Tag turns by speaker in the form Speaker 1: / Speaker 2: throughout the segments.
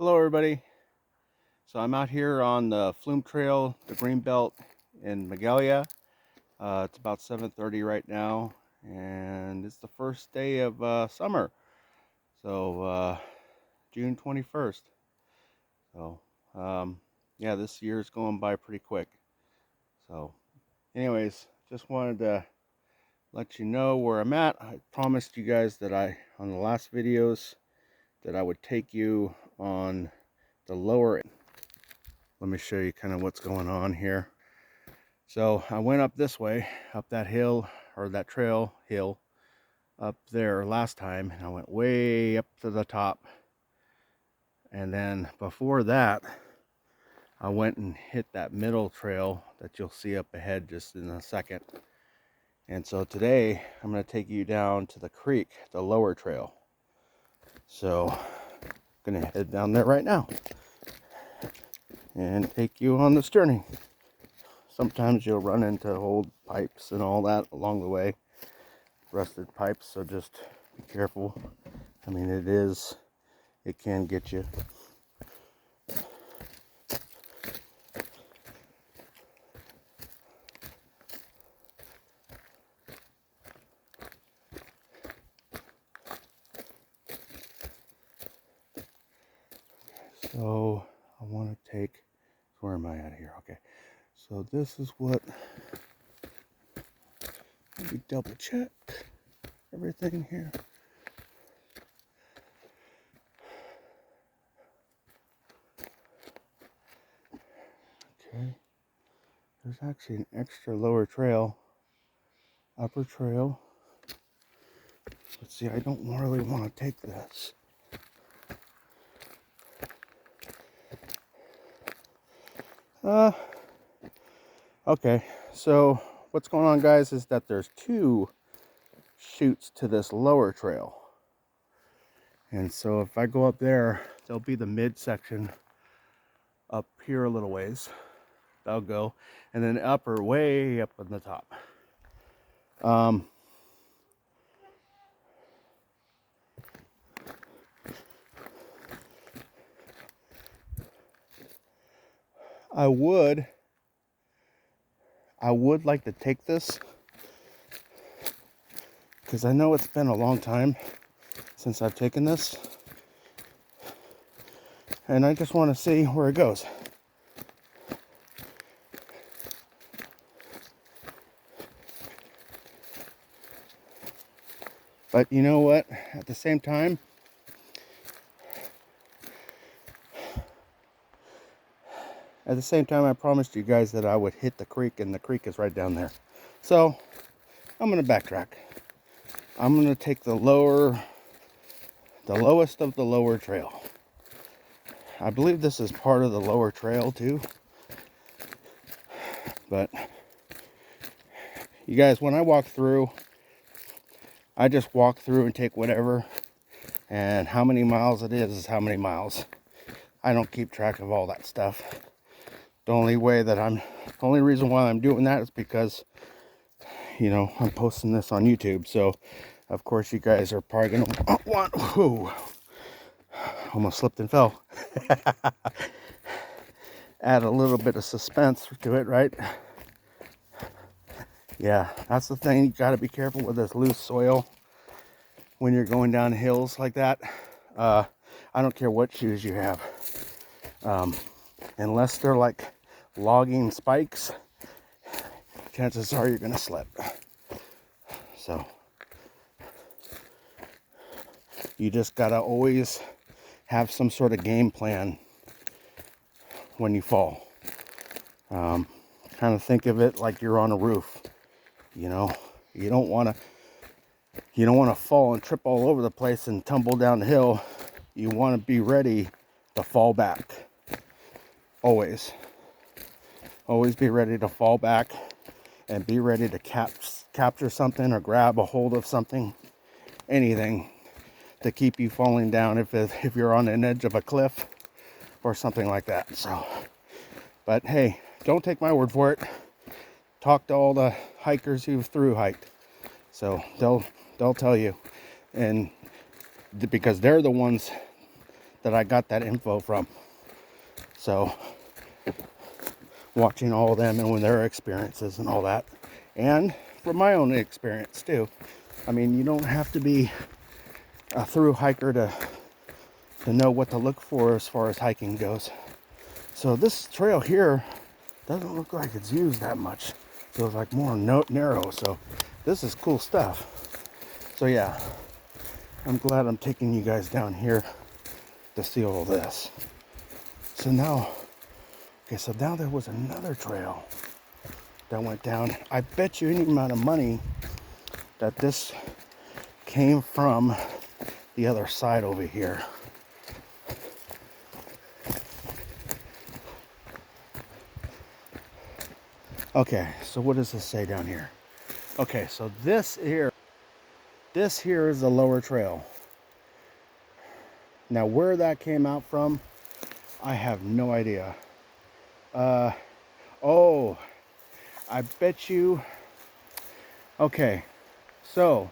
Speaker 1: Hello everybody. So I'm out here on the Flume Trail, the Greenbelt in Magalia. It's about 7:30 right now, and it's the first day of summer. So June 21st. So yeah, this year's going by pretty quick. So anyways, just wanted to let you know where I'm at. I promised you guys that on the last videos that I would take you on the lower. Let me show you kind of what's going on here. So I went up this way, up that hill, or that trail hill up there last time, and I went way up to the top. And then before that, I went and hit that middle trail that you'll see up ahead just in a second. And so today I'm going to take you down to the creek, the lower trail. So I'm going to head down there right now and take you on this journey. Sometimes you'll run into old pipes and all that along the way, rusted pipes, so just be careful. I mean, it can get you. So I want to take, where am I at here? Okay, so this is what, let me double check everything here. Okay, there's actually an extra lower trail, upper trail. Let's see, I don't really want to take this. Okay, so what's going on, guys, is that there's two chutes to this lower trail. And so if I go up there, there'll be the midsection up here a little ways. That'll go. And then upper way up on the top. I would like to take this, because I know it's been a long time since I've taken this, and I just want to see where it goes. But you know what? At the same time, I promised you guys that I would hit the creek, and the creek is right down there. So I'm going to backtrack. I'm going to take the lowest of the lower trail. I believe this is part of the lower trail too. But you guys, when I walk through, I just walk through and take whatever. And how many miles it is how many miles. I don't keep track of all that stuff. The only reason why I'm doing that is because, you know, I'm posting this on YouTube. So, of course, you guys are probably going to want, whoo, almost slipped and fell. Add a little bit of suspense to it, right? Yeah, that's the thing. You got to be careful with this loose soil when you're going down hills like that. I don't care what shoes you have. Unless they're like logging spikes, chances are you're gonna slip. So you just gotta always have some sort of game plan when you fall. Kind of think of it like you're on a roof. You know, you don't want to fall and trip all over the place and tumble down the hill. You want to be ready to fall back. Always be ready to fall back and be ready to capture something or grab a hold of something, anything to keep you falling down if you're on an edge of a cliff or something like that. So, but hey, don't take my word for it. Talk to all the hikers who've through hiked, so they'll tell you, and because they're the ones that I got that info from. So watching all of them and when their experiences and all that, and from my own experience too. I mean, you don't have to be a through hiker to know what to look for as far as hiking goes. So this trail here doesn't look like it's used that much. Feels like more narrow. So this is cool stuff. So yeah, I'm glad I'm taking you guys down here to see all this. So now, okay, so now there was another trail that went down. I bet you any amount of money that this came from the other side over here. Okay, so what does this say down here? Okay, so this here is the lower trail. Now where that came out from, I have no idea. Oh, I bet you. Okay, so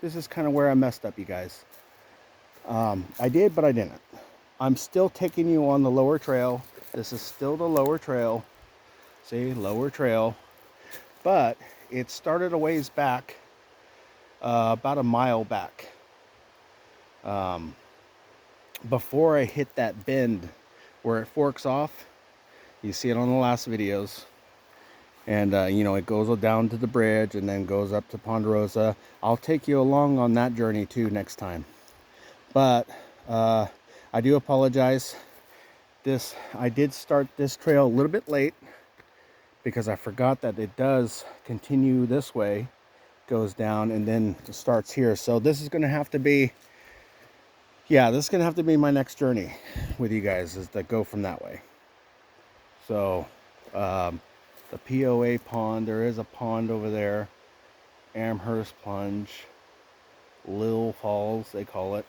Speaker 1: this is kind of where I messed up, you guys. I did, but I didn't. I'm still taking you on the lower trail. This is still the lower trail. See, lower trail. But it started a ways back, about a mile back. Before I hit that bend where it forks off. You see it on the last videos. And, you know, it goes down to the bridge and then goes up to Ponderosa. I'll take you along on that journey too next time. But I do apologize. I did start this trail a little bit late because I forgot that it does continue this way, goes down, and then it starts here. So this is going to have to be, yeah, this is going to have to be my next journey with you guys, is to go from that way. So the POA pond, there is a pond over there. Amherst Plunge, Lil Falls, they call it.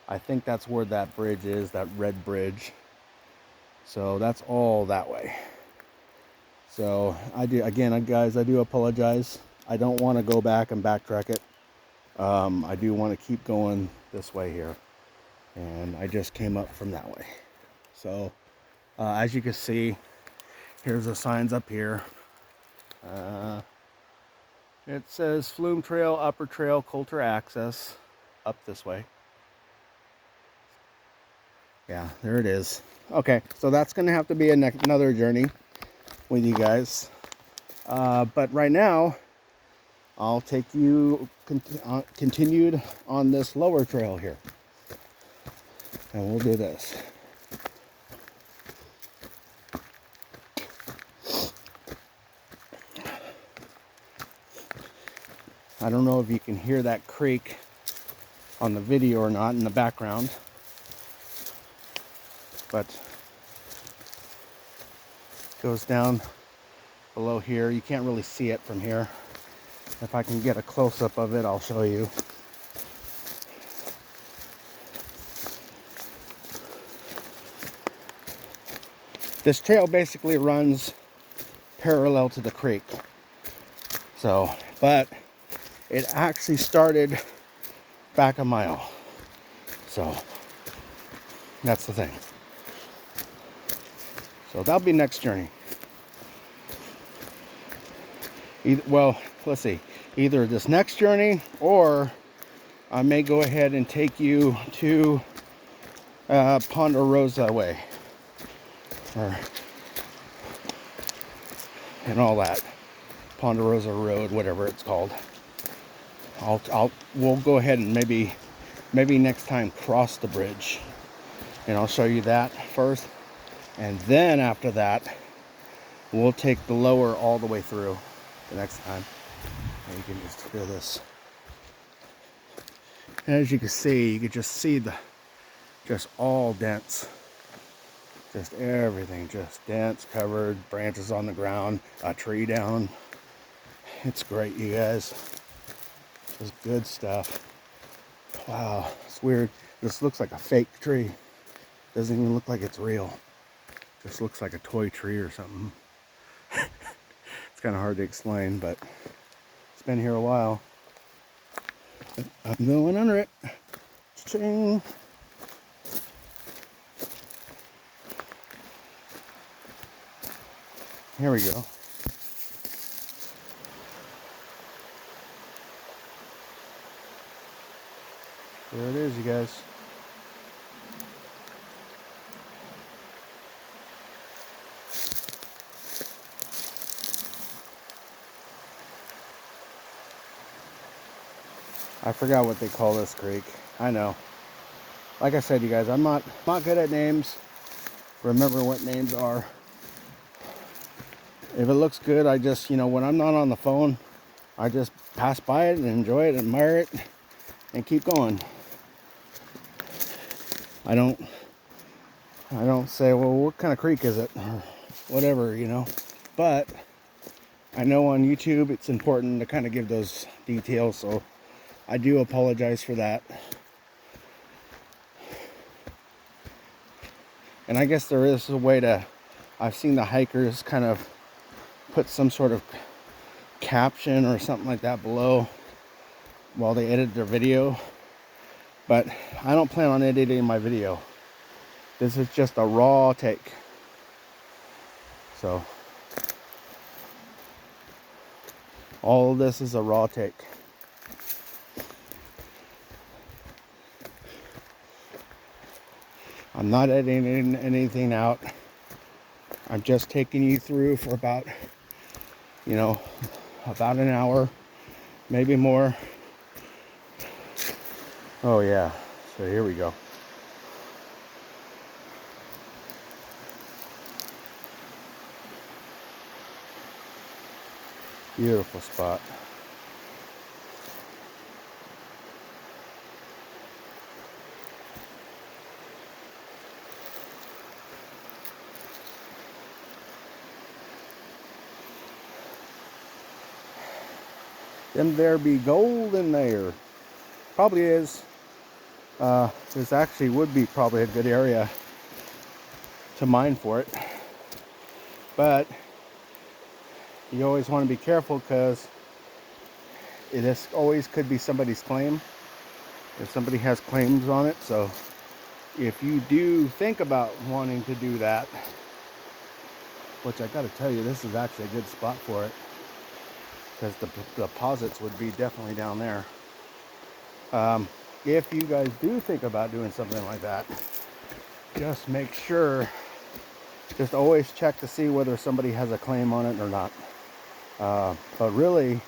Speaker 1: I think that's where that bridge is, that red bridge. So that's all that way. So I do, again, guys, I do apologize. I don't want to go back and backtrack it. I do want to keep going this way here. And I just came up from that way. So as you can see, here's the signs up here. It says Flume Trail, Upper Trail, Coulter Access, up this way. Yeah, there it is. Okay, so that's going to have to be another journey with you guys. But right now, I'll take you continued on this lower trail here. And we'll do this. I don't know if you can hear that creek on the video or not in the background. But it goes down below here. You can't really see it from here. If I can get a close-up of it, I'll show you. This trail basically runs parallel to the creek. So, but it actually started back a mile. So, that's the thing. So that'll be next journey. Well, let's see. Either this next journey, or I may go ahead and take you to Ponderosa way, and all that. Ponderosa Road, whatever it's called. We'll go ahead and maybe next time cross the bridge, and I'll show you that first. And then after that, we'll take the lower all the way through the next time. And you can just hear this. And as you can see, you can just see just all dense. Just everything, just dense, covered, branches on the ground, a tree down. It's great, you guys. It's good stuff. Wow, it's weird. This looks like a fake tree. Doesn't even look like it's real. Just looks like a toy tree or something. It's kind of hard to explain, but it's been here a while. I'm going under it. Cha-ching. Here we go. There it is, you guys. I forgot what they call this creek. I know. Like I said, you guys, I'm not good at names. Remember what names are. If it looks good, I just, when I'm not on the phone, I just pass by it and enjoy it, admire it, and keep going. I don't say, well, what kind of creek is it? Or whatever, But I know on YouTube it's important to kind of give those details, so I do apologize for that. And I guess there is a way to, I've seen the hikers kind of put some sort of caption or something like that below while they edit their video. But I don't plan on editing my video. This is just a raw take. So all of this is a raw take. I'm not editing anything out. I'm just taking you through for about an hour, maybe more. Oh yeah, so here we go. Beautiful spot. Them there be gold in there. Probably is. This actually would be probably a good area to mine for it. But you always want to be careful because it is always could be somebody's claim. If somebody has claims on it. So if you do think about wanting to do that, which I got to tell you, this is actually a good spot for it. Because the deposits would be definitely down there. If you guys do think about doing something like that, just make sure, just always check to see whether somebody has a claim on it or not. But really,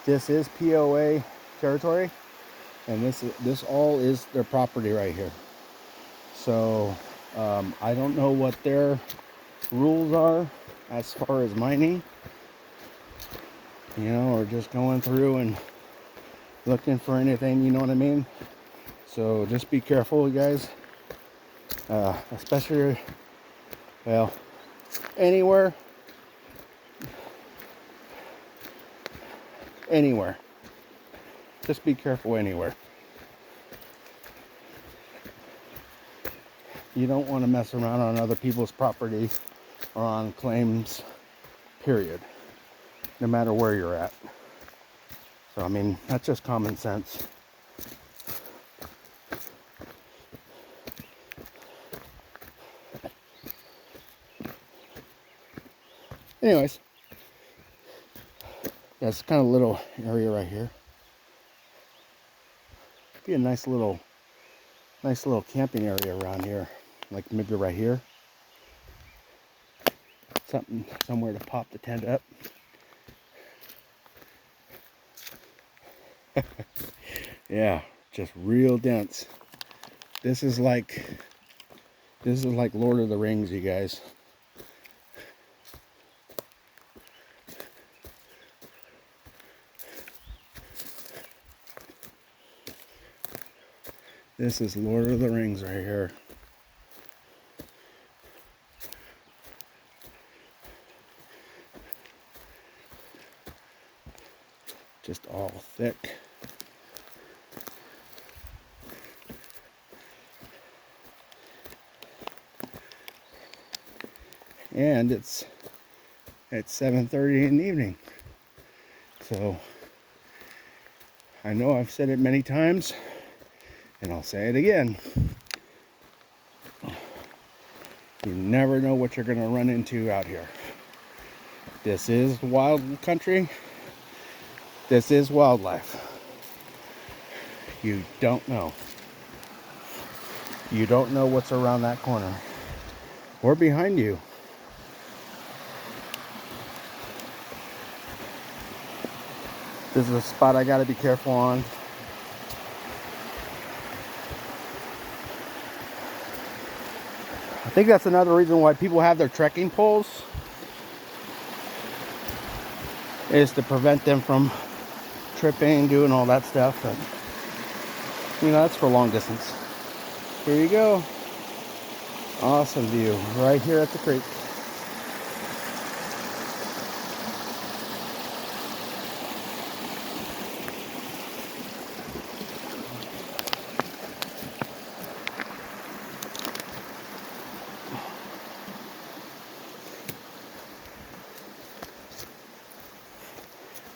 Speaker 1: this is POA territory, and this all is their property right here. So I don't know what their rules are as far as mining, or just going through and looking for anything, you know what I mean? So just be careful, you guys. Especially, well, anywhere. Just be careful anywhere. You don't want to mess around on other people's property or on claims, period. No matter where you're at. So, I mean, that's just common sense. Anyways, yeah, it's kind of a little area right here. Be a nice little camping area around here. Like maybe right here. Somewhere to pop the tent up. Yeah, just real dense. This is like Lord of the Rings, you guys. This is Lord of the Rings right here. Just all thick. And it's at 7:30 in the evening. So I know I've said it many times, and I'll say it again. You never know what you're going to run into out here. This is wild country. This is wildlife. You don't know. You don't know what's around that corner or behind you. This is a spot I got to be careful on. I think that's another reason why people have their trekking poles, is to prevent them from tripping, doing all that stuff. But, you know, that's for long distance. Here you go. Awesome view right here at the creek.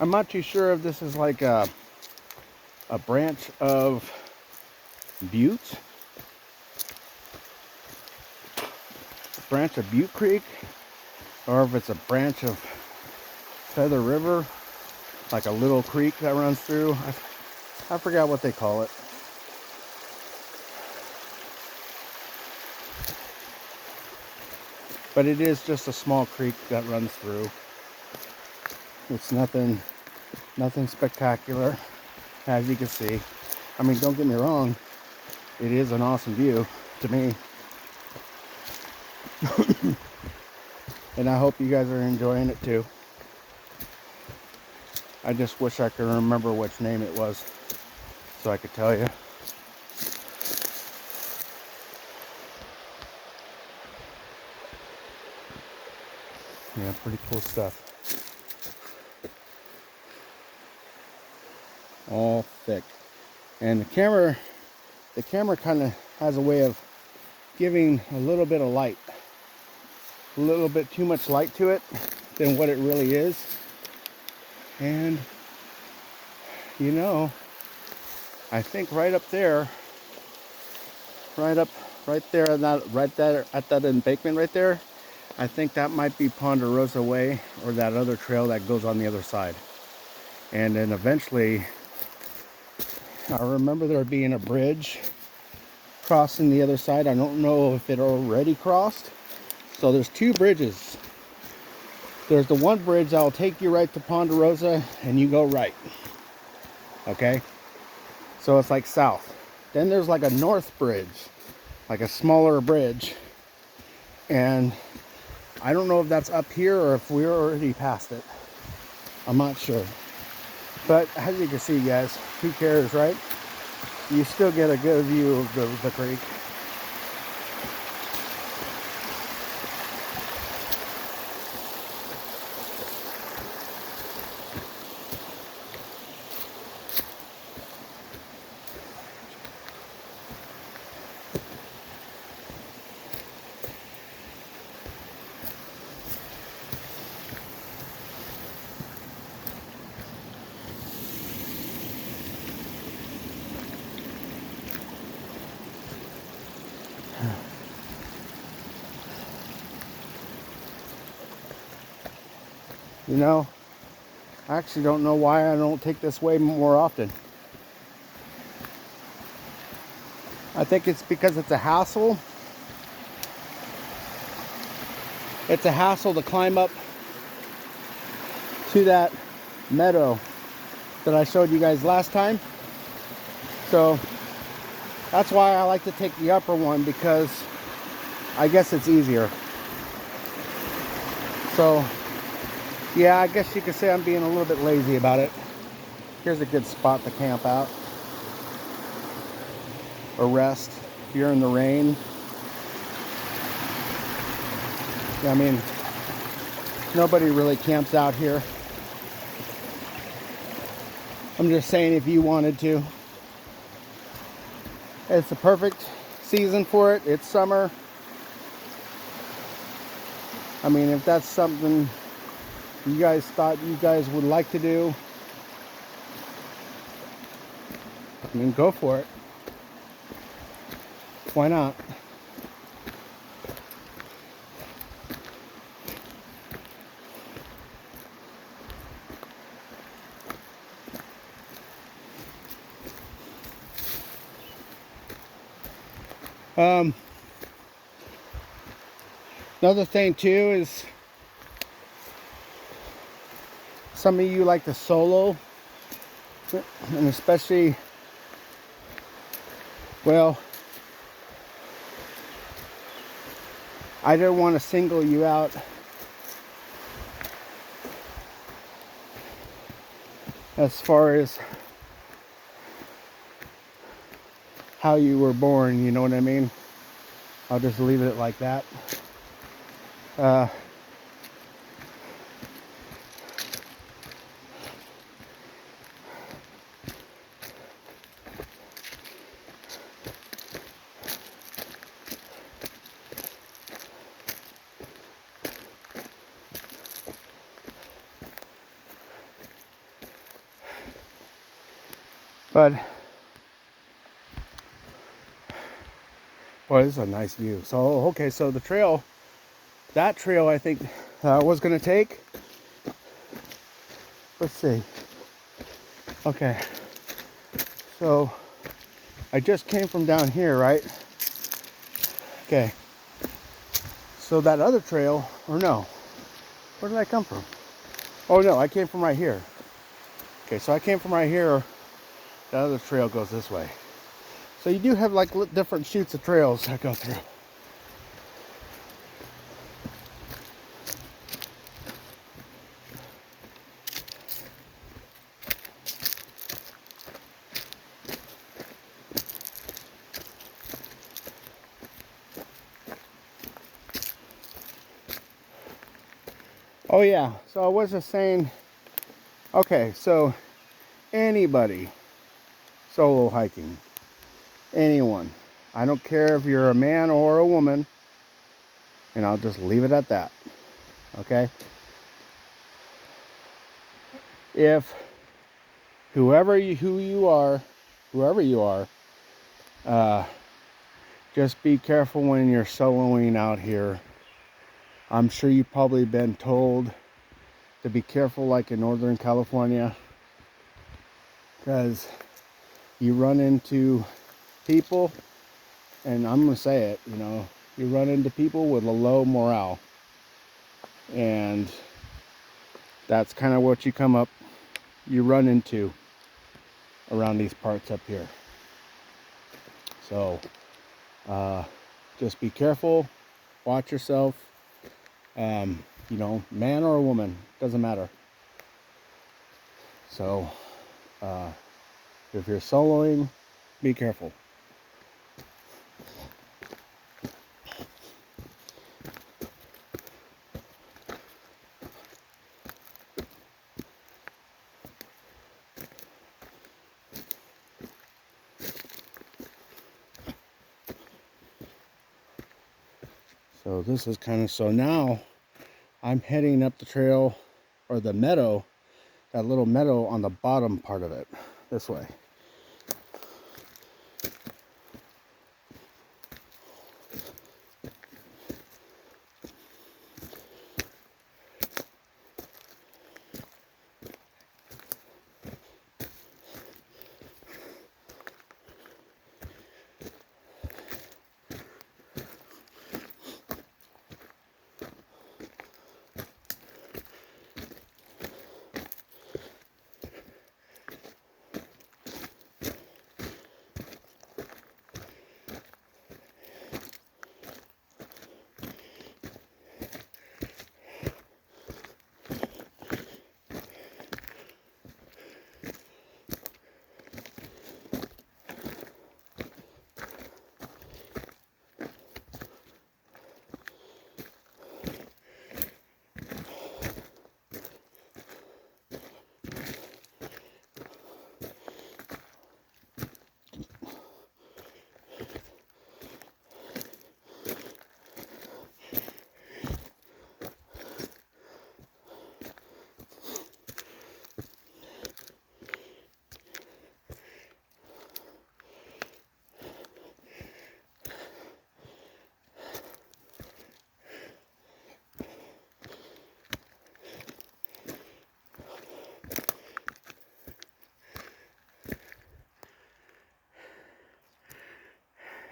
Speaker 1: I'm not too sure if this is like a branch of Butte. Branch of Butte Creek, or if it's a branch of Feather River, like a little creek that runs through. I forgot what they call it. But it is just a small creek that runs through. It's nothing spectacular, as you can see. I mean, don't get me wrong, it is an awesome view to me. And I hope you guys are enjoying it too. I just wish I could remember which name it was so I could tell you. Yeah, pretty cool stuff. All thick. And the camera kind of has a way of giving a little bit of light. A little bit too much light to it than what it really is. And you know, I think right up there, right there at that embankment right there, I think that might be Ponderosa Way, or that other trail that goes on the other side. And then eventually, I remember there being a bridge crossing the other side. I don't know if it already crossed. So there's two bridges. There's the one bridge that will take you right to Ponderosa and you go right. Okay? So it's like south. Then there's like a north bridge, like a smaller bridge. And I don't know if that's up here or if we're already past it. I'm not sure. But as you can see, guys, who cares, right? You still get a good view of the creek. You know, I actually don't know why I don't take this way more often. I think it's because it's a hassle. It's a hassle to climb up to that meadow that I showed you guys last time. So that's why I like to take the upper one, because I guess it's easier. So yeah, I guess you could say I'm being a little bit lazy about it. Here's a good spot to camp out or rest if you're in the rain. Yeah, I mean, nobody really camps out here. I'm just saying, if you wanted to. It's the perfect season for it. It's summer. I mean, if that's something you guys thought you guys would like to do, I mean, go for it. Why not? Another thing too is some of you like to solo, and especially, well, I didn't want to single you out as far as how you were born, you know what I mean? I'll just leave it like that. But boy, this is a nice view. So okay, so the trail, that trail I think I was gonna take. Let's see. Okay, so I just came from down here, right? Okay, so that other trail, or no, where did I come from? Oh no, I came from right here. Okay, so I came from right here. The other trail goes this way. So you do have like different chutes of trails that go through. Oh yeah, so I was just saying, okay, so anybody solo hiking, anyone, I don't care if you're a man or a woman, and I'll just leave it at that, okay? If whoever you are, just be careful when you're soloing out here. I'm sure you've probably been told to be careful, like in Northern California, because you run into people, and I'm gonna say it, you know, you run into people with a low morale, and that's kind of what you run into around these parts up here. So just be careful, watch yourself, you know, man or a woman, doesn't matter. So if you're soloing, be careful. So this is kind of, so now I'm heading up the trail, or the meadow, that little meadow on the bottom part of it, this way.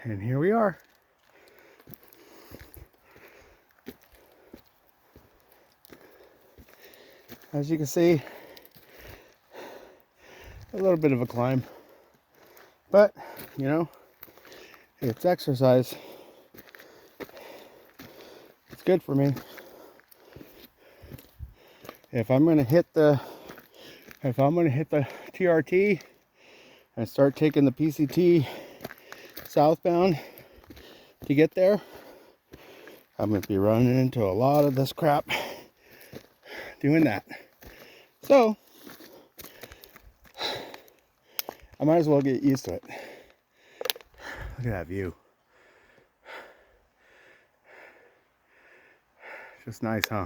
Speaker 1: And here we are. As you can see, a little bit of a climb, but you know, it's exercise. It's good for me. If I'm gonna hit the TRT and start taking the PCT southbound to get there, I'm gonna be running into a lot of this crap doing that. So I might as well get used to it. Look at that view. Just nice, huh?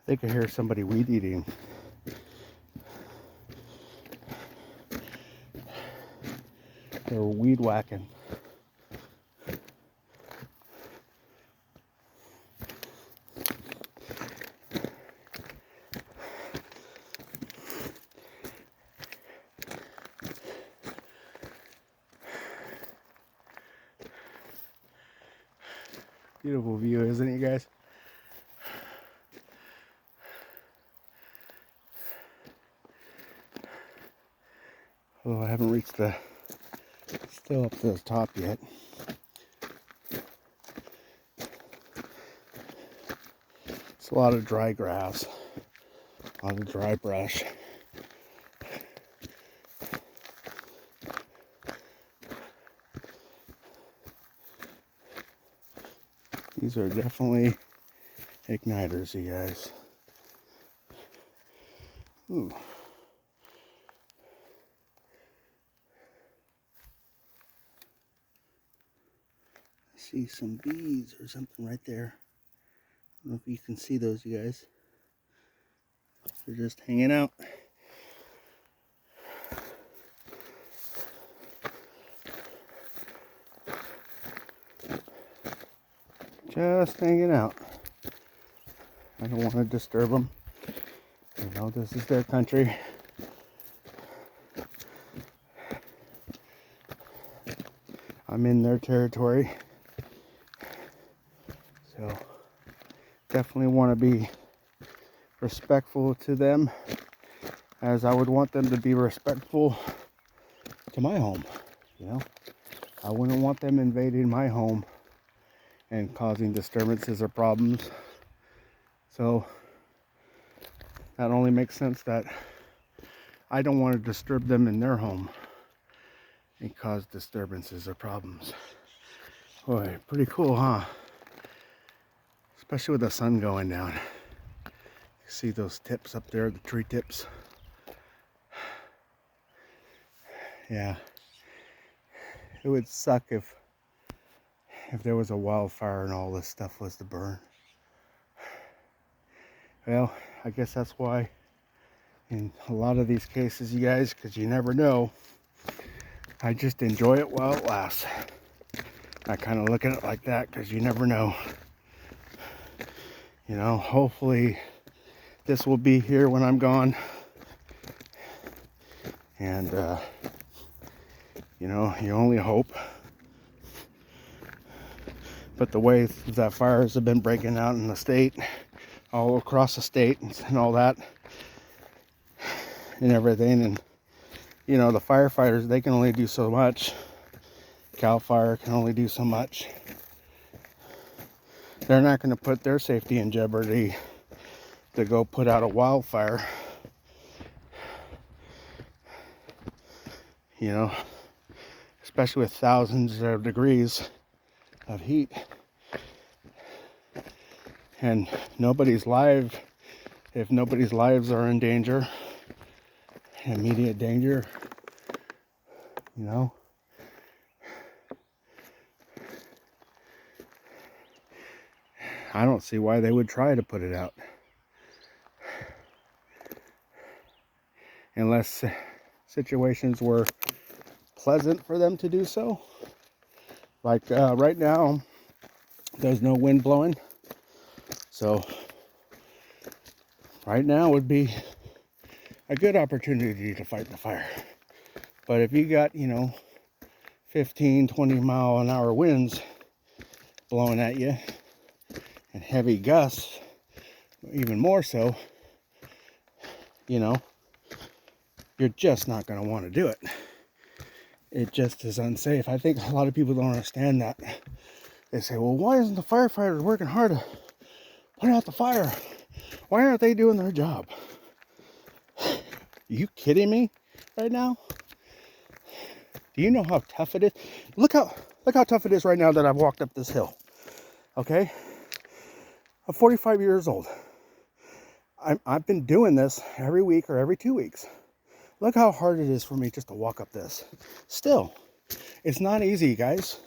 Speaker 1: I think I hear somebody weed eating. They're weed whacking. Beautiful view, isn't it, you guys? Although I haven't reached still up to the top yet. It's a lot of dry grass, a lot of dry brush. These are definitely igniters, you guys. Ooh. I see some bees or something right there. I don't know if you can see those, you guys. They're just hanging out. Just hanging out. I don't want to disturb them. You know, this is their country. I'm in their territory. So definitely want to be respectful to them, as I would want them to be respectful to my home. You know, I wouldn't want them invading my home and causing disturbances or problems. So that only makes sense that I don't want to disturb them in their home and cause disturbances or problems. Boy, pretty cool, huh? Especially with the sun going down. You see those tips up there, the tree tips. Yeah. It would suck if there was a wildfire and all this stuff was to burn. Well, I guess that's why in a lot of these cases, you guys, because you never know, I just enjoy it while it lasts. I kind of look at it like that, because you never know. You know, hopefully this will be here when I'm gone. And, you know, you only hope. But the way that fires have been breaking out in the state, all across the state and all that, and everything, and you know, the firefighters, they can only do so much. Cal Fire can only do so much. They're not going to put their safety in jeopardy to go put out a wildfire. You know, especially with thousands of degrees of heat. And nobody's life if nobody's lives are in danger, immediate danger, you know, I don't see why they would try to put it out. Unless situations were pleasant for them to do so. Like right now, there's no wind blowing. So right now would be a good opportunity to fight the fire. But if you got, you know, 15, 20 mile an hour winds blowing at you and heavy gusts, even more so, you know, you're just not going to want to do it. It just is unsafe. I think a lot of people don't understand that. They say, well, why isn't the firefighters working hard to put out the fire? Why aren't they doing their job? Are you kidding me right now? Do you know how tough it is? Look how tough it is right now that I've walked up this hill. Okay? I'm 45 years old. I've been doing this every week or every 2 weeks. Look how hard it is for me just to walk up this. Still, it's not easy, guys.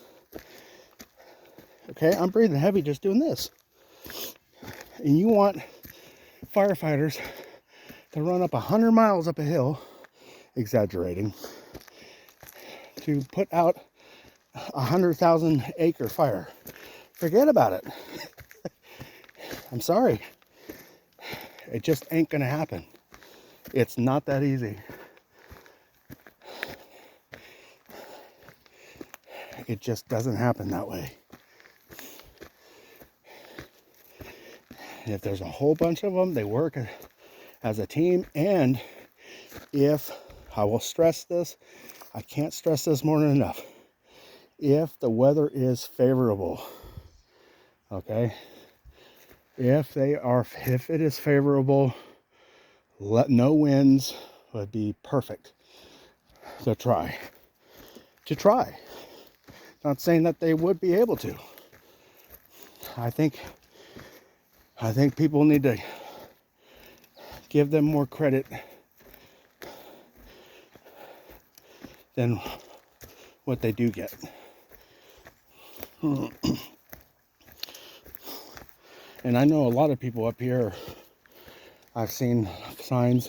Speaker 1: Okay, I'm breathing heavy just doing this. And you want firefighters to run up 100 miles up a hill, exaggerating, to put out a 100,000 acre fire. Forget about it. I'm sorry. It just ain't gonna happen. It's not that easy. It just doesn't happen that way. If there's a whole bunch of them, they work as a team. And if, I will stress this, I can't stress this more than enough. If the weather is favorable, okay? If it is favorable, no winds would be perfect to try. Not saying that they would be able to. I think people need to give them more credit than what they do get. And I know a lot of people up here, I've seen signs,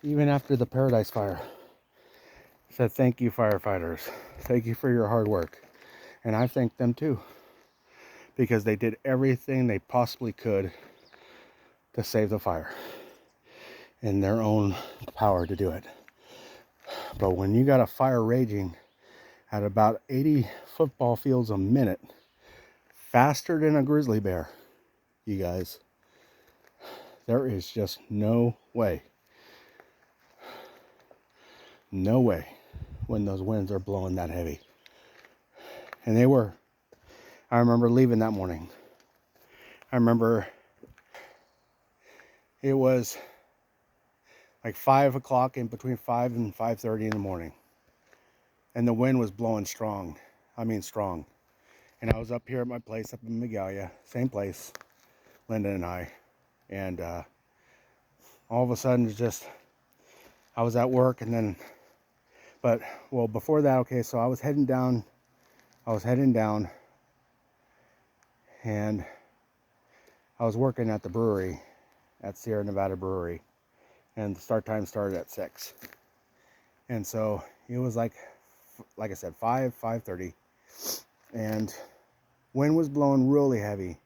Speaker 1: even after the Paradise Fire, said, thank you, firefighters. Thank you for your hard work. And I thank them too, because they did everything they possibly could to save the fire in their own power to do it. But when you got a fire raging at about 80 football fields a minute, faster than a grizzly bear, you guys, there is just no way when those winds are blowing that heavy. And they were. I remember leaving that morning. I remember it was like 5 o'clock, in between 5 and 5:30 in the morning. And the wind was blowing strong. I mean strong. And I was up here at my place up in Magalia, same place, Linda and I. And all of a sudden, I was at work, and then, before that, okay, so I was heading down, and I was working at the brewery, at Sierra Nevada Brewery, and the start time started at 6. And so it was like I said, 5:30, and wind was blowing really heavy.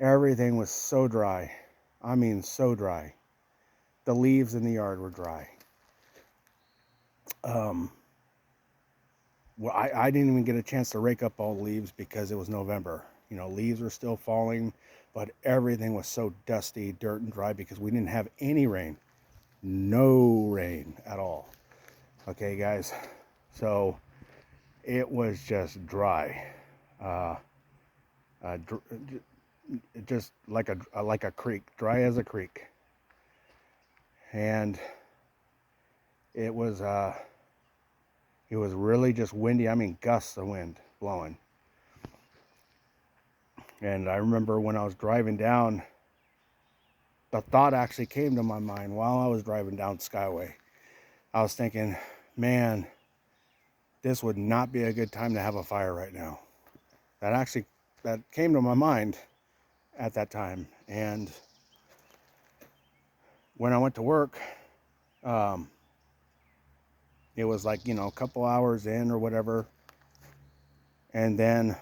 Speaker 1: Everything was so dry. I mean, so dry. The leaves in the yard were dry. Well, I didn't even get a chance to rake up all the leaves because it was November. You know, leaves were still falling, but everything was so dusty, dirt, and dry because we didn't have any rain. No rain at all. Okay, guys. So it was just dry. Just like a creek, dry as a creek. And it was really just windy. I mean, gusts of wind blowing. And I remember when I was driving down the thought actually came to my mind while I was driving down Skyway. I was thinking, man, this would not be a good time to have a fire right now. That came to my mind at that time. And when I went to work, it was like, a couple hours in or whatever. And then,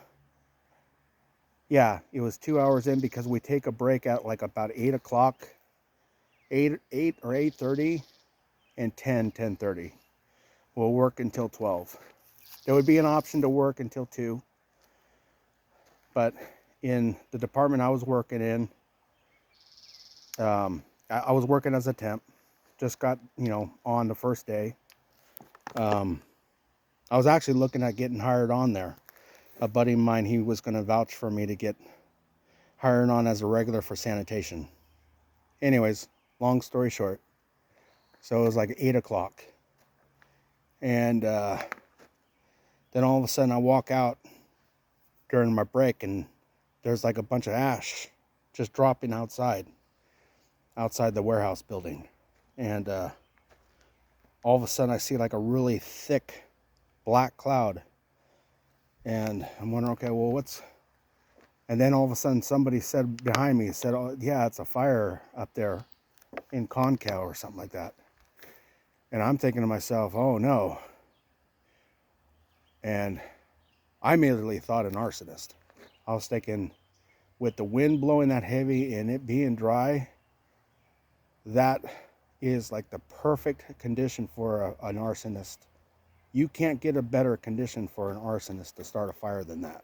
Speaker 1: yeah, it was 2 hours in because we take a break at like about 8 o'clock, 8 or 8:30, and 10:30. We'll work until 12. There would be an option to work until 2. But in the department I was working in, I was working as a temp. Just got, on the first day. I was actually looking at getting hired on there. A buddy of mine, he was going to vouch for me to get hired on as a regular for sanitation. Anyways, long story short. So it was like 8 o'clock. And then all of a sudden I walk out during my break and there's like a bunch of ash just dropping outside the warehouse building. And all of a sudden I see like a really thick black cloud. And I'm wondering, okay, well, what's... And then all of a sudden somebody said behind me, oh, yeah, it's a fire up there in Concal or something like that. And I'm thinking to myself, oh no. And I immediately thought an arsonist. I was thinking, with the wind blowing that heavy and it being dry, that is like the perfect condition for an arsonist. You can't get a better condition for an arsonist to start a fire than that.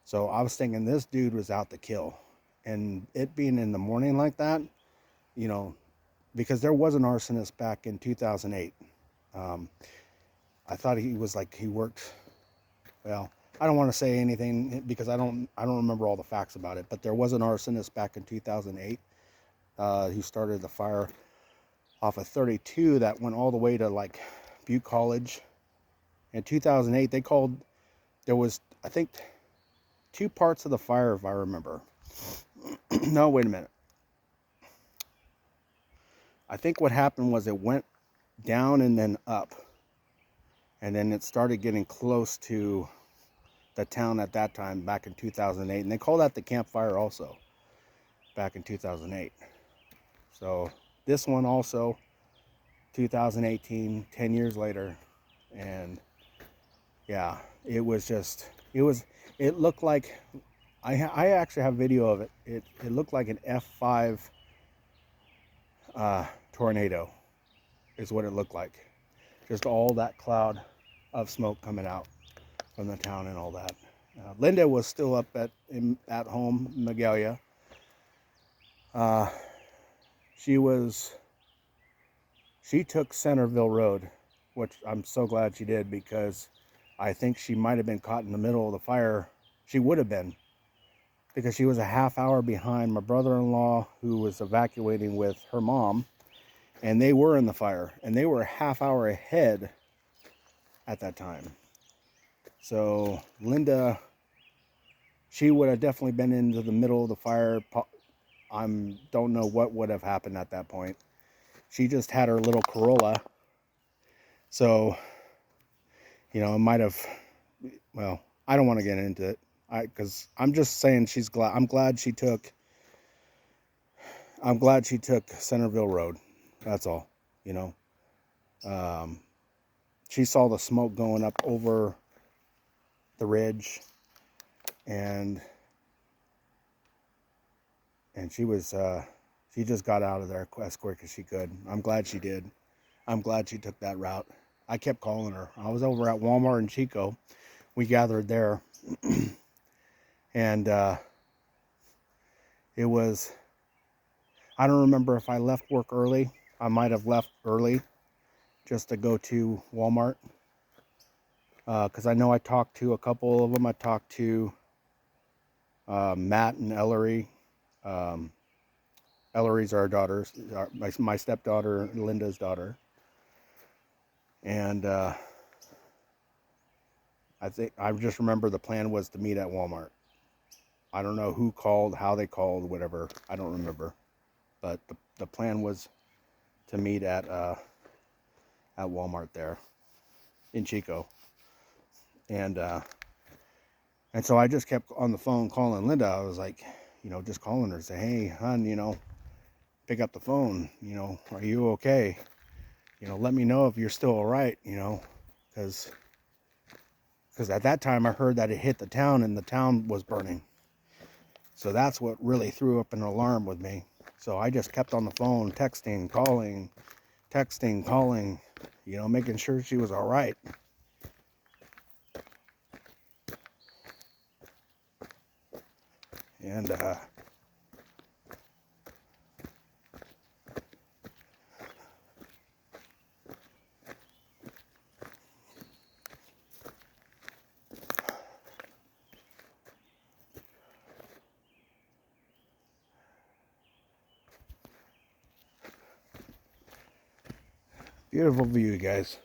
Speaker 1: So I was thinking this dude was out to kill. And it being in the morning like that, because there was an arsonist back in 2008. I thought he was like, he worked, well, I don't want to say anything because I don't remember all the facts about it, but there was an arsonist back in 2008 who started the fire off of 32 that went all the way to like Butte College. In 2008, there was, I think, 2 parts of the fire, if I remember. No, wait a minute. I think what happened was it went down and then up. And then it started getting close to the town at that time, back in 2008. And they called that the campfire also, back in 2008. So this one also, 2018, 10 years later. And yeah, it looked like, I actually have video of it. It looked like an F5 tornado is what it looked like. Just all that cloud of smoke coming out from the town and all that. Linda was still up at home, Magalia. She took Centerville Road, which I'm so glad she did, because I think she might have been caught in the middle of the fire. She would have been, because she was a half hour behind my brother-in-law, who was evacuating with her mom, and they were in the fire, and they were a half hour ahead at that time. So Linda, she would have definitely been into the middle of the fire. Don't know what would have happened at that point. She just had her little Corolla. So, it might have, well, I don't want to get into it. Because I'm just saying I'm glad she took Centerville Road. That's all, She saw the smoke going up over the ridge, and she just got out of there as quick as she could. I'm glad she did. I'm glad she took that route. I kept calling her. I was over at Walmart in Chico. We gathered there. And it was, I don't remember if I left work early. I might have left early just to go to Walmart. Because I know I talked to a couple of them. I talked to Matt and Ellery. Ellery's our daughters, my stepdaughter, Linda's daughter. And I just remember the plan was to meet at Walmart. I don't know who called, how they called, whatever. I don't remember. but the plan was to meet at Walmart there in Chico. And so I just kept on the phone calling Linda. I was like, just calling her, say, hey, hon, pick up the phone. Are you okay? Let me know if you're still all right, because at that time I heard that it hit the town and the town was burning. So that's what really threw up an alarm with me. So I just kept on the phone, texting, calling, making sure she was all right. And beautiful view, guys.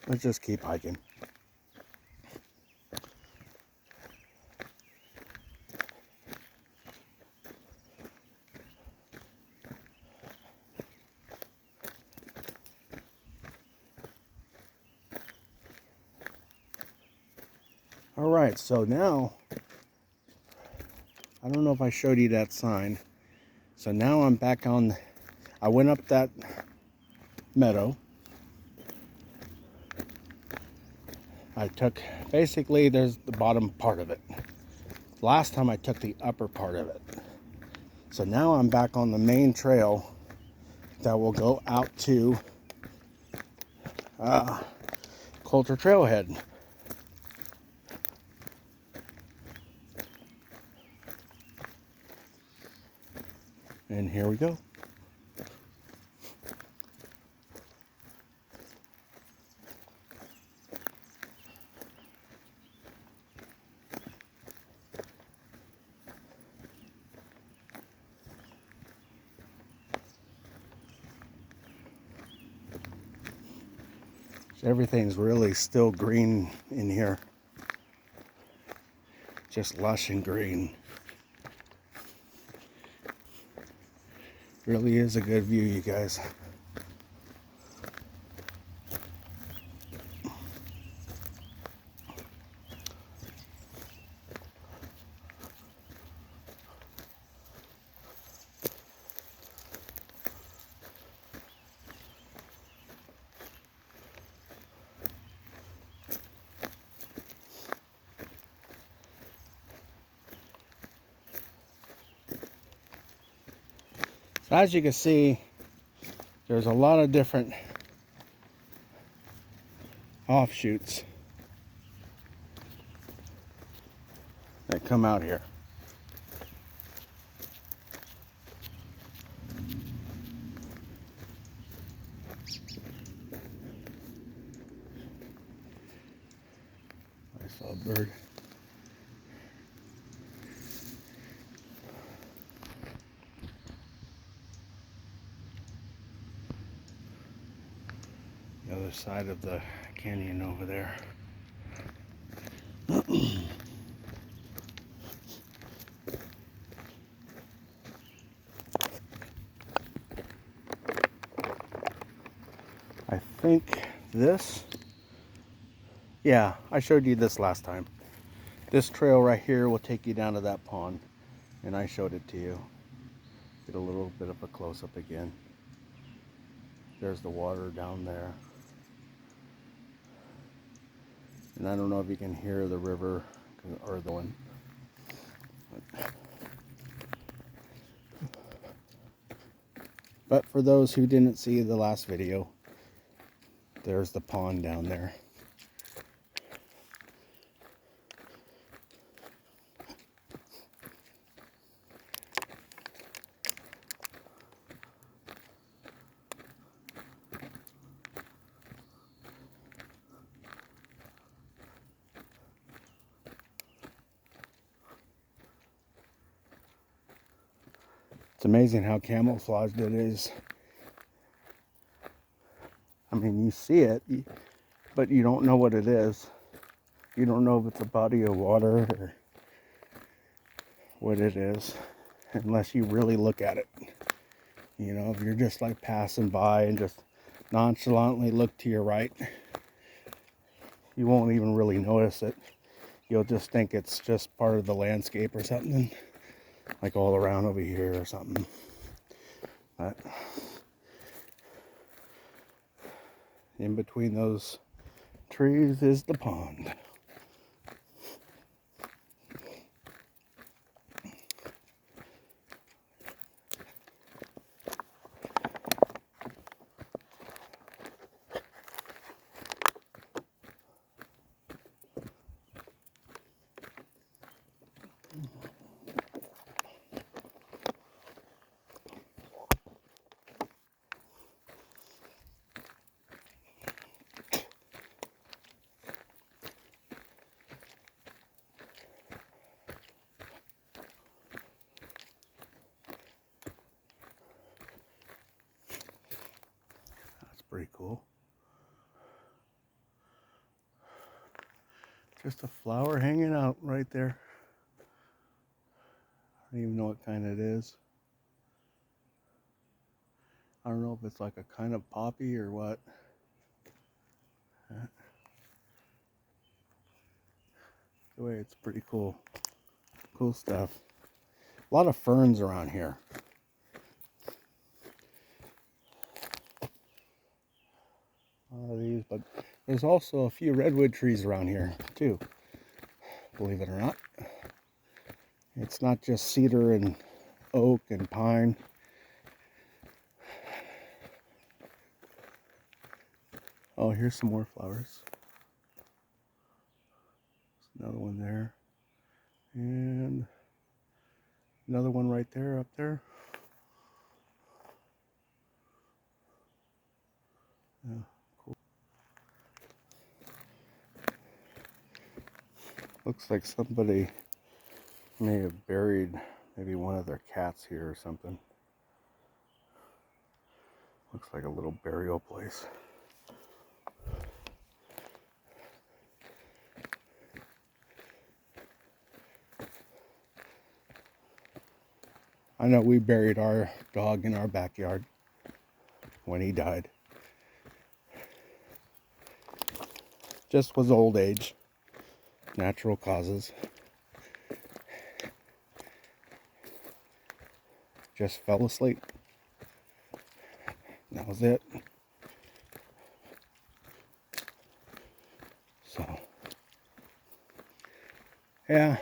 Speaker 1: Let's just keep hiking. All right, so now, I don't know if I showed you that sign. So now I'm back on, I went up that meadow. I took, basically there's the bottom part of it. Last time I took the upper part of it. So now I'm back on the main trail that will go out to Coulter Trailhead. And here we go. Everything's really still green in here. Just lush and green. Really is a good view, you guys. So as you can see, there's a lot of different offshoots that come out here. I saw a bird. The other side of the canyon over there. I think this, yeah, I showed you this last time. This trail right here will take you down to that pond, and I showed it to you. Get a little bit of a close-up again. There's the water down there. And I don't know if you can hear the river or the one. But for those who didn't see the last video, there's the pond down there. It's amazing how camouflaged it is. I mean, you see it, but you don't know what it is. You don't know if it's a body of water or what it is unless you really look at it. You know, if you're just like passing by and just nonchalantly look to your right, you won't even really notice it. You'll just think it's just part of the landscape or something, like all around over here or something. But in between those trees is the pond. That's pretty cool. Just a flower hanging out right there. I don't even know what kind it is. I don't know if it's like a kind of poppy or what. The way it's pretty cool. Cool stuff. A lot of ferns around here. A lot of these, but there's also a few redwood trees around here too, believe it or not. It's not just cedar and oak and pine. Oh, here's some more flowers. There's another one there. And another one right there, up there. Yeah, cool. Looks like somebody may have buried maybe one of their cats here or something. Looks like a little burial place. I know we buried our dog in our backyard when he died. Just was old age, natural causes. Just fell asleep. That was it. So, yeah.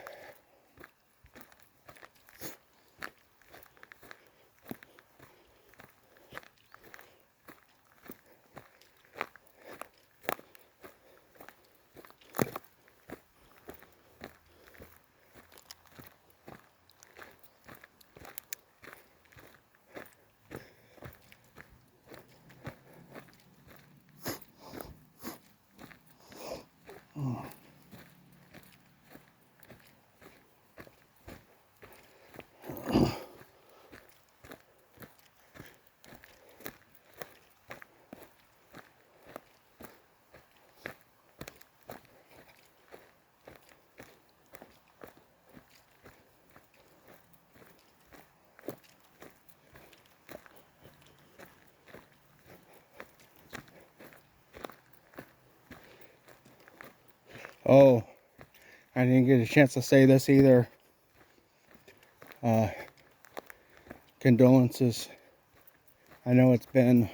Speaker 1: Oh, I didn't get a chance to say this either. Condolences. I know it's been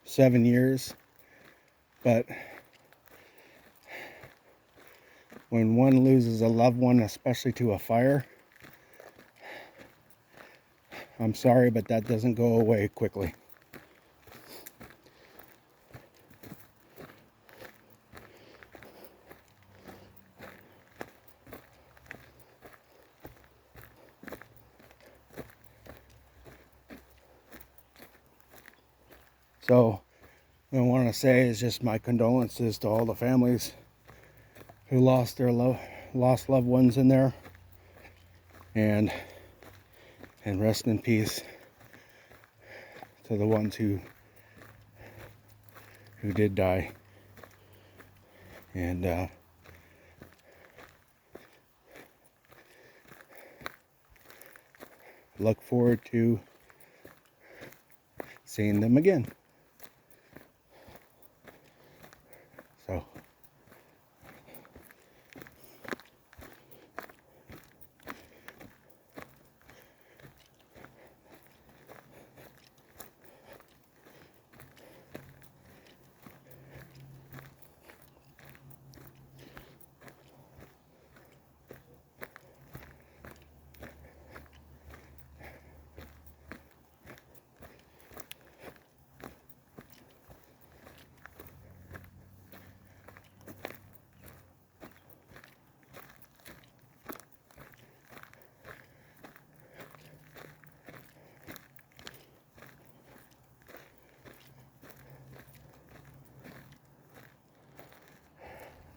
Speaker 1: 7 years, but when one loses a loved one, especially to a fire, I'm sorry, but that doesn't go away quickly. So, what I want to say is just my condolences to all the families who lost their lost loved ones in there, and rest in peace to the ones who did die. And look forward to seeing them again. So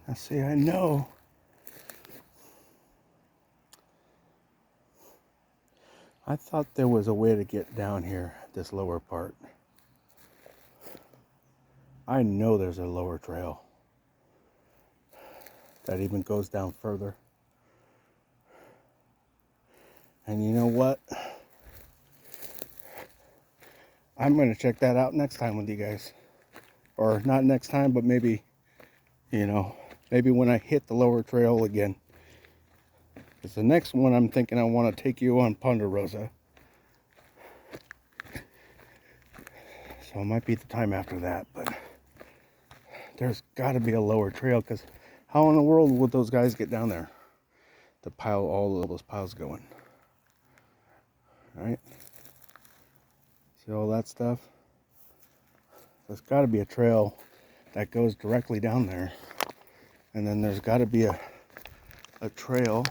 Speaker 1: let's see, I know I thought there was a way to get down here, this lower part. I know there's a lower trail that even goes down further. And you know what? I'm going to check that out next time with you guys. Or not next time, but maybe, maybe when I hit the lower trail again. Because the next one I'm thinking I want to take you on Ponderosa. So it might be the time after that, but there's got to be a lower trail, because how in the world would those guys get down there to pile all of those piles going? All right? See all that stuff? There's got to be a trail that goes directly down there, and then there's got to be a trail.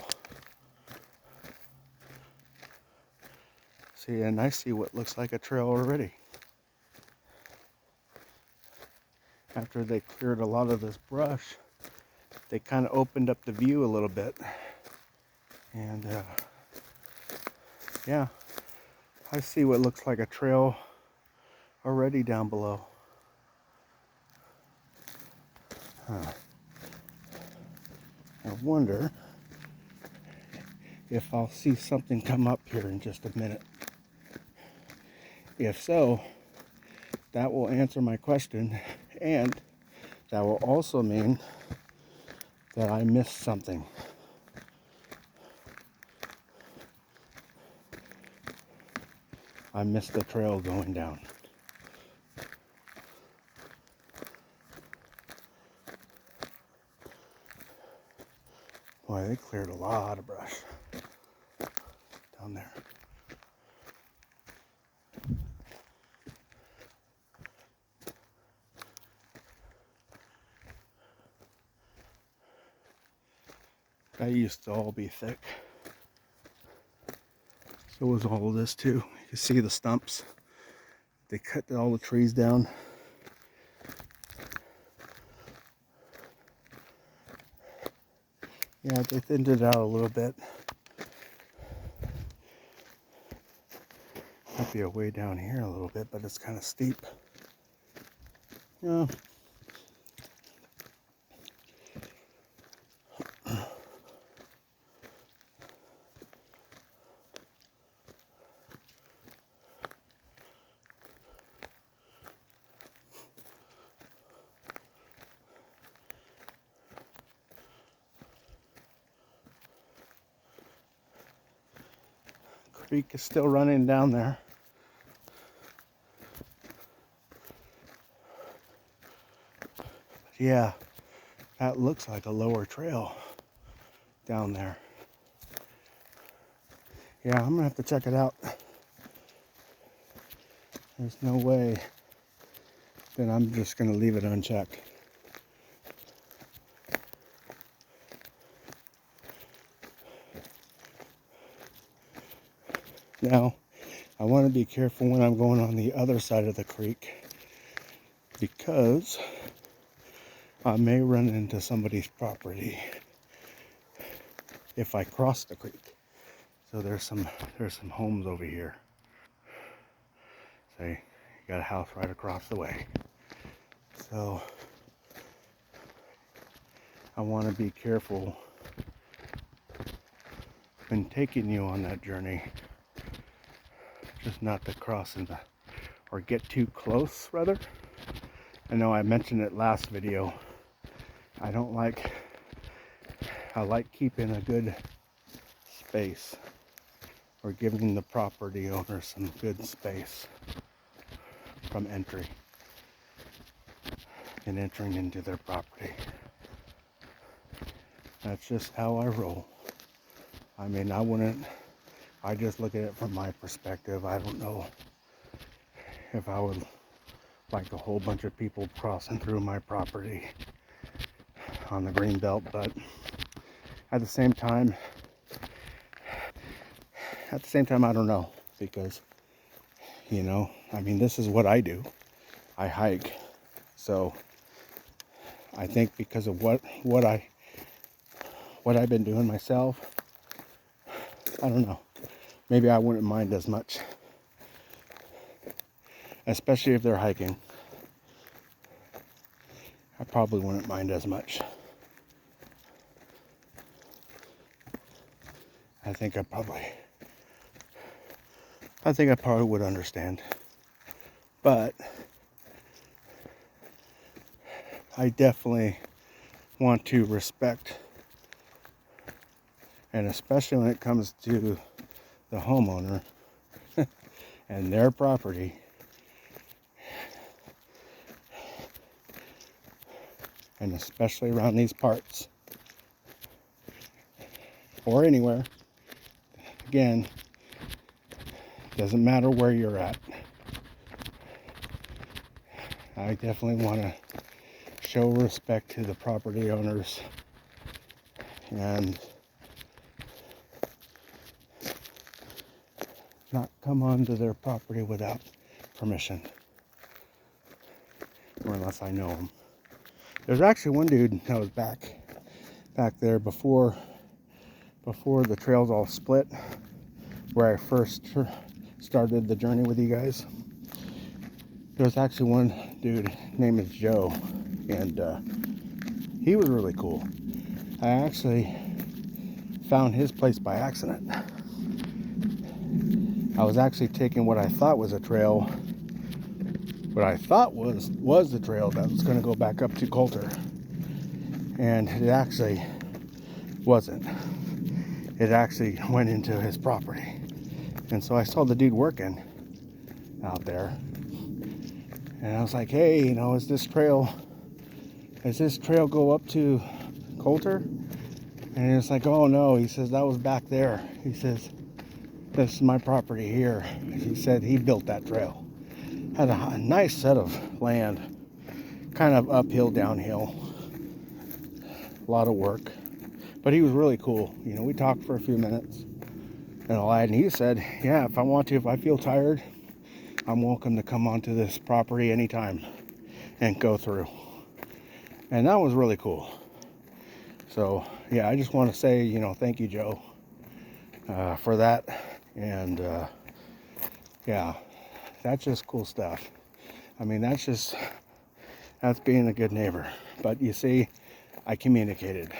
Speaker 1: See, and I see what looks like a trail already. After they cleared a lot of this brush, they kind of opened up the view a little bit. And yeah, I see what looks like a trail already down below. Huh. I wonder if I'll see something come up here in just a minute. If so, that will answer my question, and that will also mean that I missed something. I missed the trail going down. Boy, they cleared a lot of brush down there. That used to all be thick. So was all of this too. You can see the stumps. They cut all the trees down. Yeah, they thinned it out a little bit. Might be a way down here a little bit, but it's kind of steep. Yeah. Creek is still running down there. Yeah, that looks like a lower trail down there. Yeah, I'm gonna have to check it out. There's no way that I'm just gonna leave it unchecked. Now, I want to be careful when I'm going on the other side of the creek, because I may run into somebody's property if I cross the creek. So there's some homes over here. Say, you got a house right across the way. So I want to be careful when taking you on that journey, just not to cross into or get too close, rather. I know I mentioned it last video. I like keeping a good space, or giving the property owner some good space from entry and entering into their property. That's just how I roll. I mean, I just look at it from my perspective. I don't know if I would like a whole bunch of people crossing through my property on the Greenbelt, but at the same time, I don't know, because, you know, I mean, this is what I do. I hike. So I think because of what I've been doing myself, I don't know, maybe I wouldn't mind as much, especially if they're hiking. I probably wouldn't mind as much. I think I probably would understand. But I definitely want to respect, and especially when it comes to the homeowner and their property, and especially around these parts or anywhere. Again, doesn't matter where you're at. I definitely want to show respect to the property owners and not come onto their property without permission, or unless I know them. There's actually one dude that was back there before the trails all split, where I first started the journey with you guys. There was actually one dude named Joe, and he was really cool. I actually found his place by accident. I was actually taking what I thought was a trail, what I thought was the trail that was going to go back up to Coulter, and it actually wasn't. It actually went into his property. And so I saw the dude working out there, and I was like, hey, you know, does this trail go up to Coulter? And it's like, oh no, he says, that was back there. He says, this is my property here. He said he built that trail. Had a nice set of land, kind of uphill, downhill, a lot of work. But he was really cool. You know, we talked for a few minutes and all that, and he said, yeah, if I feel tired, I'm welcome to come onto this property anytime and go through. And that was really cool. So yeah, I just want to say, you know, thank you, Joe, for that. And yeah, that's just cool stuff. I mean, that's being a good neighbor. But you see, I communicated.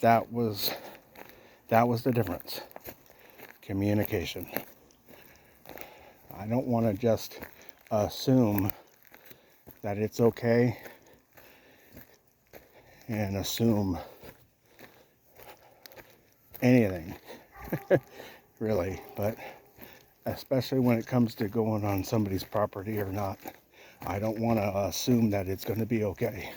Speaker 1: That was the difference. Communication. I don't want to just assume that it's okay and assume anything, really. But especially when it comes to going on somebody's property or not, I don't want to assume that it's going to be okay.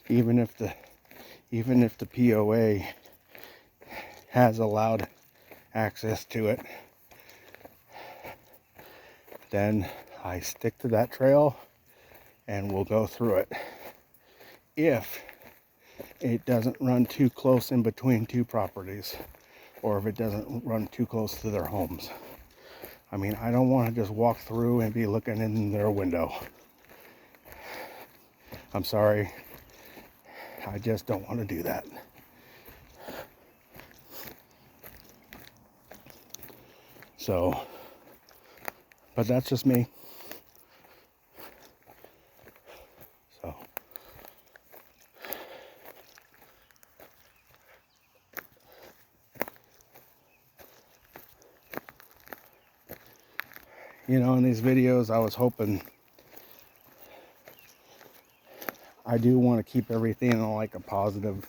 Speaker 1: Even if the POA has allowed access to it, then I stick to that trail and we'll go through it. If it doesn't run too close in between two properties, or if it doesn't run too close to their homes. I mean, I don't want to just walk through and be looking in their window. I'm sorry. I just don't want to do that. So, but that's just me. So, You know, in these videos, I was hoping, I do want to keep everything on like a positive,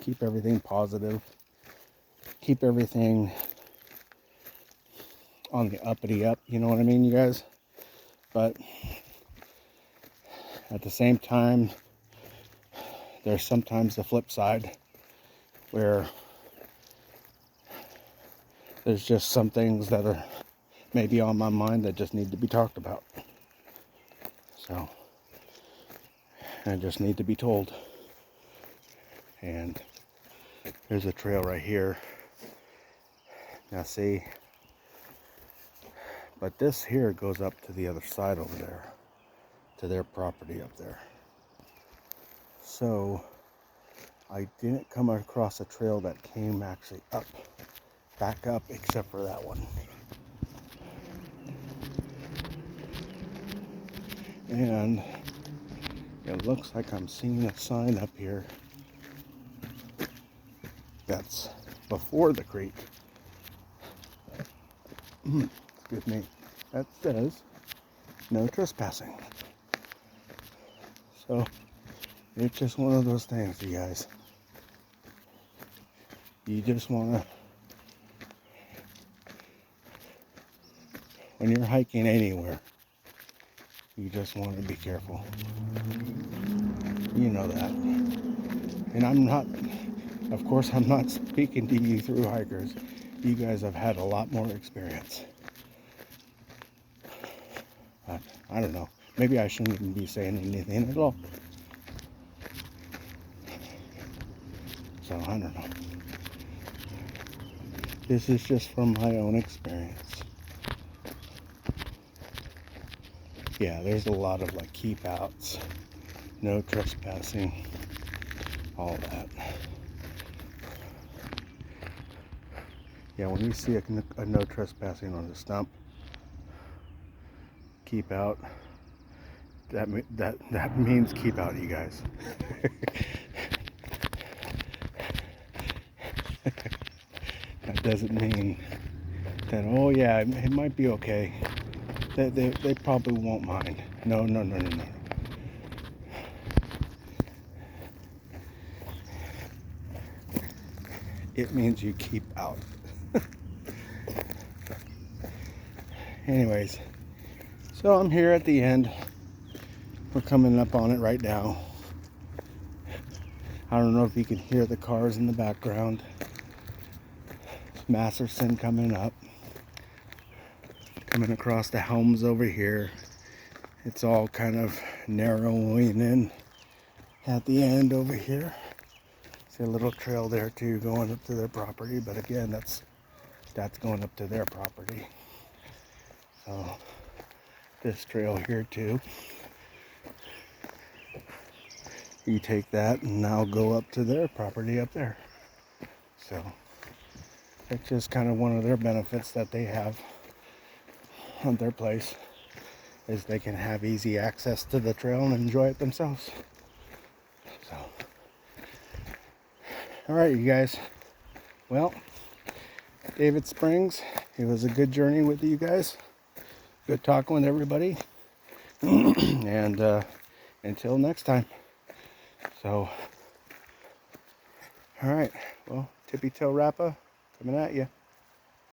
Speaker 1: keep everything positive, keep everything on the uppity up, you know what I mean, you guys? But at the same time, there's sometimes the flip side where there's just some things that are maybe on my mind that just need to be talked about. So, I just need to be told. And there's a trail right here. Now see, but this here goes up to the other side over there, to their property up there. So I didn't come across a trail that came actually up, back up, except for that one. And it looks like I'm seeing a sign up here that's before the creek. Excuse me. That says no trespassing. So it's just one of those things, you guys. You just want to, when you're hiking anywhere, you just want to be careful. You know that. And I'm not, of course, I'm not speaking to you through hikers. You guys have had a lot more experience. But I don't know. Maybe I shouldn't even be saying anything at all. So I don't know. This is just from my own experience. Yeah, there's a lot of like keep outs, no trespassing, all that. Yeah, when you see a no trespassing on the stump, keep out, that means keep out, you guys. That doesn't mean that, oh yeah, it might be okay. They probably won't mind. No. It means you keep out. Anyways, so I'm here at the end. We're coming up on it right now. I don't know if you can hear the cars in the background. Masterson coming up. Coming across the homes over here. It's all kind of narrowing in at the end over here. See a little trail there too going up to their property, but again, that's going up to their property. So this trail here too. You take that and now go up to their property up there. So it's just kind of one of their benefits that they have on their place, is they can have easy access to the trail and enjoy it themselves. So, all right, you guys. Well, David Springs, it was a good journey with you guys. Good talking with everybody. And until next time. So, all right. Well, Tippy Tail Rappa coming at you.